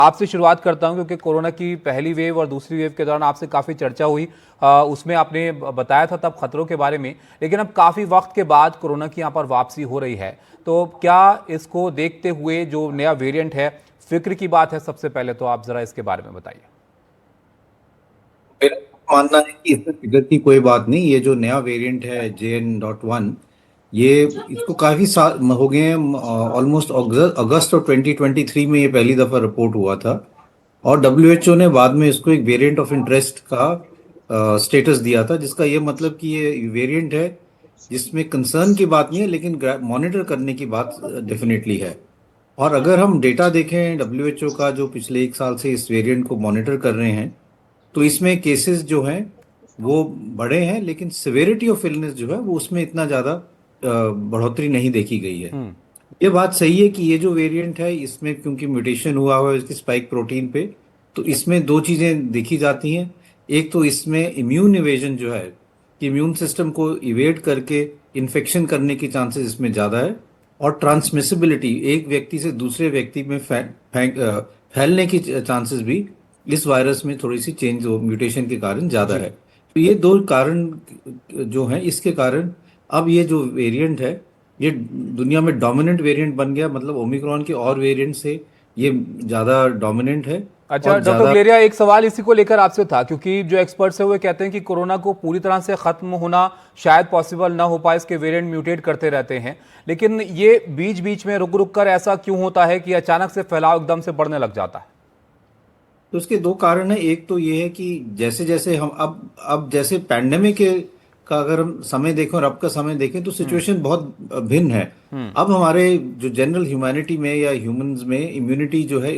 आपसे शुरुआत करता हूं क्योंकि कोरोना की पहली वेव और दूसरी वेव के दौरान आपसे काफ़ी चर्चा हुई। उसमें आपने बताया था तब खतरों के बारे में, लेकिन अब काफ़ी वक्त के बाद कोरोना की यहाँ पर वापसी हो रही है। तो क्या इसको देखते हुए जो नया वेरिएंट है, फिक्र की बात है? सबसे पहले तो आप ज़रा इसके बारे में बताइए। मेरा मानना है कि इसमें फिक्र की कोई बात नहीं। ये जो नया वेरिएंट है JN.1, ये इसको काफी साल हो गए हैं। ऑलमोस्ट अगस्त और 2023 में ये पहली दफा रिपोर्ट हुआ था और WHO ने बाद में इसको एक वेरिएंट ऑफ इंटरेस्ट का स्टेटस दिया था, जिसका ये मतलब कि ये वेरिएंट है जिसमें कंसर्न की बात नहीं है, लेकिन मॉनिटर करने की बात डेफिनेटली है। और अगर हम डेटा देखें WHO का, जो पिछले एक साल से इस वेरिएंट को मॉनिटर कर रहे हैं, तो इसमें केसेस जो हैं वो बढ़े हैं, लेकिन सिवेरिटी ऑफ इलनेस जो है वो उसमें इतना ज़्यादा बढ़ोतरी नहीं देखी गई है। हम्म। ये बात सही है कि ये जो वेरिएंट है इसमें क्योंकि म्यूटेशन हुआ हुआ है इसकी स्पाइक प्रोटीन पे, तो इसमें दो चीज़ें देखी जाती हैं। एक तो इसमें इम्यून इवेजन जो है, कि इम्यून सिस्टम को इवेड करके इन्फेक्शन करने की चांसेस इसमें ज़्यादा है। और ट्रांसमिसिबिलिटी, एक व्यक्ति से दूसरे व्यक्ति में फैलने की चांसेस भी इस वायरस में थोड़ी सी चेंज म्यूटेशन के कारण ज़्यादा जी। है। तो ये दो कारण जो हैं, इसके कारण अब ये जो वेरिएंट है ये दुनिया में डोमिनेंट वेरिएंट बन गया। मतलब ओमिक्रॉन के और वेरिएंट से ये ज़्यादा डोमिनेंट है अच्छा और डॉक्टर ज़्यादा। गुलेरिया, एक सवाल इसी को लेकर आपसे था, क्योंकि जो एक्सपर्ट्स है वो कहते हैं कि कोरोना को पूरी तरह से खत्म होना शायद पॉसिबल ना हो पाए, इसके वेरिएंट म्यूटेट करते रहते हैं। लेकिन ये बीच बीच में रुक रुक कर ऐसा क्यों होता है कि अचानक से फैलाव एकदम से बढ़ने लग जाता है? तो उसके दो कारण है। एक तो ये है कि जैसे जैसे हम अब जैसे पैंडेमिक का अगर हम समय देखें और अब का समय देखें तो हम्म। सिचुएशन बहुत भिन्न है। हम्म। अब हमारे जो जनरल ह्यूमैनिटी में या ह्यूमंस में इम्यूनिटी जो है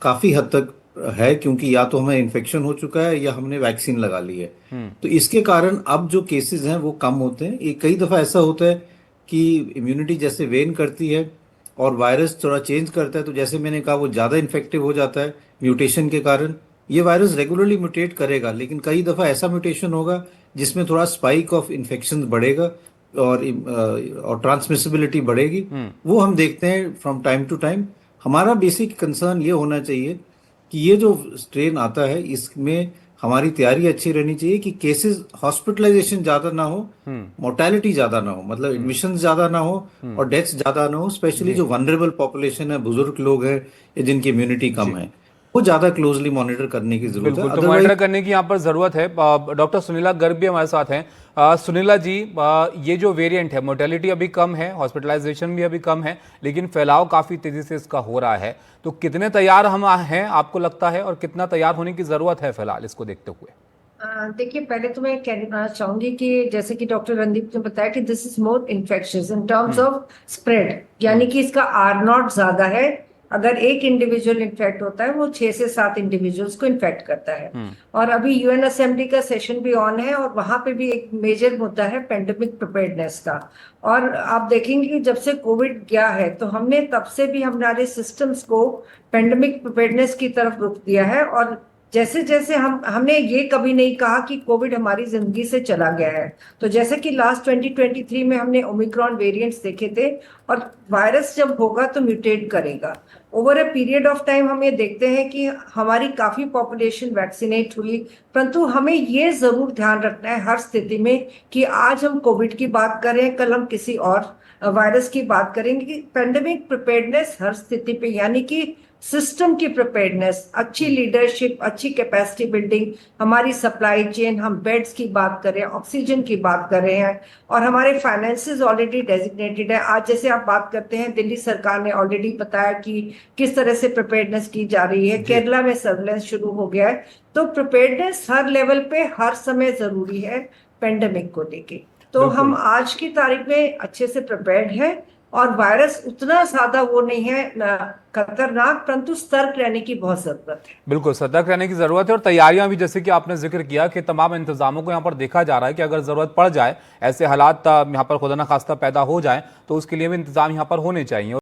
काफी हद तक है, क्योंकि या तो हमें इन्फेक्शन हो चुका है या हमने वैक्सीन लगा ली है। हम्म। तो इसके कारण अब जो केसेस हैं वो कम होते हैं। ये कई दफा ऐसा होता है कि इम्यूनिटी जैसे वेन करती है और वायरस थोड़ा चेंज करता है, तो जैसे मैंने कहा वो ज़्यादा इन्फेक्टिव हो जाता है म्यूटेशन के कारण। ये वायरस रेगुलरली म्यूटेट करेगा, लेकिन कई दफ़ा ऐसा म्यूटेशन होगा जिसमें थोड़ा स्पाइक ऑफ इन्फेक्शन बढ़ेगा और ट्रांसमिसिबिलिटी बढ़ेगी। हम्म। वो हम देखते हैं फ्रॉम टाइम टू टाइम। हमारा बेसिक कंसर्न ये होना चाहिए कि ये जो स्ट्रेन आता है इसमें हमारी तैयारी अच्छी रहनी चाहिए कि केसेस हॉस्पिटलाइजेशन ज़्यादा ना हो, हम्म। मोर्टेलिटी ज़्यादा ना हो, मतलब हम्म। एडमिशन ज़्यादा ना हो हम्म। और डेथ्स ज़्यादा ना हो। स्पेशली जी। जो वनरेबल पॉपुलेशन है, बुजुर्ग लोग हैं या जिनकी इम्यूनिटी कम जी। है, वो ज़्यादा क्लोजली मॉनिटर करने की ज़रूरत है। बिल्कुल, तो अदरवाइज मॉनिटर करने की यहाँ पर ज़रूरत है। डॉक्टर सुनीला गर्ग भी हमारे साथ हैं। सुनीला जी, ये जो वेरिएंट है, मोर्टेलिटी अभी कम है, हॉस्पिटलाइजेशन भी अभी कम है, लेकिन फैलाव काफ़ी तेज़ी से इसका हो रहा है। तो कितने तैयार हम हैं आपको लगता है, और कितना तैयार होने की ज़रूरत है फिलहाल इसको देखते हुए? देखिए, पहले तो मैं कहना चाहूंगी कि जैसे कि डॉक्टर रणदीप ने बताया कि this is more infectious in terms hmm. Of spread, यानी हम्म। कि इसका R0 ज्यादा है। अगर एक इंडिविजुअल इन्फेक्ट होता है वो 6 से 7 इंडिविजुअल्स को इन्फेक्ट करता है। हम्म। और अभी UN असेंबली का सेशन भी ऑन है और वहां पे भी एक मेजर मुद्दा है पेंडेमिक प्रिपेयर्डनेस का। और आप देखेंगे कि जब से कोविड गया है तो हमने तब से भी हमारे सिस्टम्स को पेंडेमिक प्रिपेयर्डनेस की तरफ रुख दिया है। और जैसे जैसे हमने ये कभी नहीं कहा कि कोविड हमारी जिंदगी से चला गया है। तो जैसे कि लास्ट 2023 में हमने ओमिक्रॉन वेरिएंट्स देखे थे, और वायरस जब होगा तो म्यूटेट करेगा। Over a period of time हम ये देखते हैं कि हमारी काफी पॉपुलेशन वैक्सीनेट हुई, परंतु हमें ये जरूर ध्यान रखना है हर स्थिति में कि आज हम कोविड की बात करें, कल हम किसी और वायरस की बात करेंगे, कि पेंडेमिक प्रिपेयर्डनेस हर स्थिति पे, यानी कि सिस्टम की प्रिपेयर्डनेस, अच्छी लीडरशिप, अच्छी कैपेसिटी बिल्डिंग, हमारी सप्लाई चेन, हम बेड्स की बात करें, ऑक्सीजन की बात कर रहे हैं, और हमारे फाइनेंसेस ऑलरेडी डेजिग्नेटेड है। आज जैसे आप बात करते हैं, दिल्ली सरकार ने ऑलरेडी बताया कि किस तरह से प्रिपेयर्डनेस की जा रही है, जी। केरला में सर्वेलेंस शुरू हो गया है। तो प्रिपेयर्डनेस हर लेवल पे हर समय जरूरी है पेंडेमिक को लेके। तो हम बिल्कुल। आज की तारीख में अच्छे से प्रिपेयर्ड हैं, और वायरस उतना ज्यादा वो नहीं है खतरनाक, परंतु सतर्क रहने की बहुत जरूरत है। बिल्कुल सतर्क रहने की जरूरत है, और तैयारियां भी, जैसे कि आपने जिक्र किया कि तमाम इंतजामों को यहाँ पर देखा जा रहा है कि अगर जरूरत पड़ जाए, ऐसे हालात यहाँ पर खुदा न खास्ता पैदा हो जाए, तो उसके लिए भी इंतजाम यहाँ पर होने चाहिए।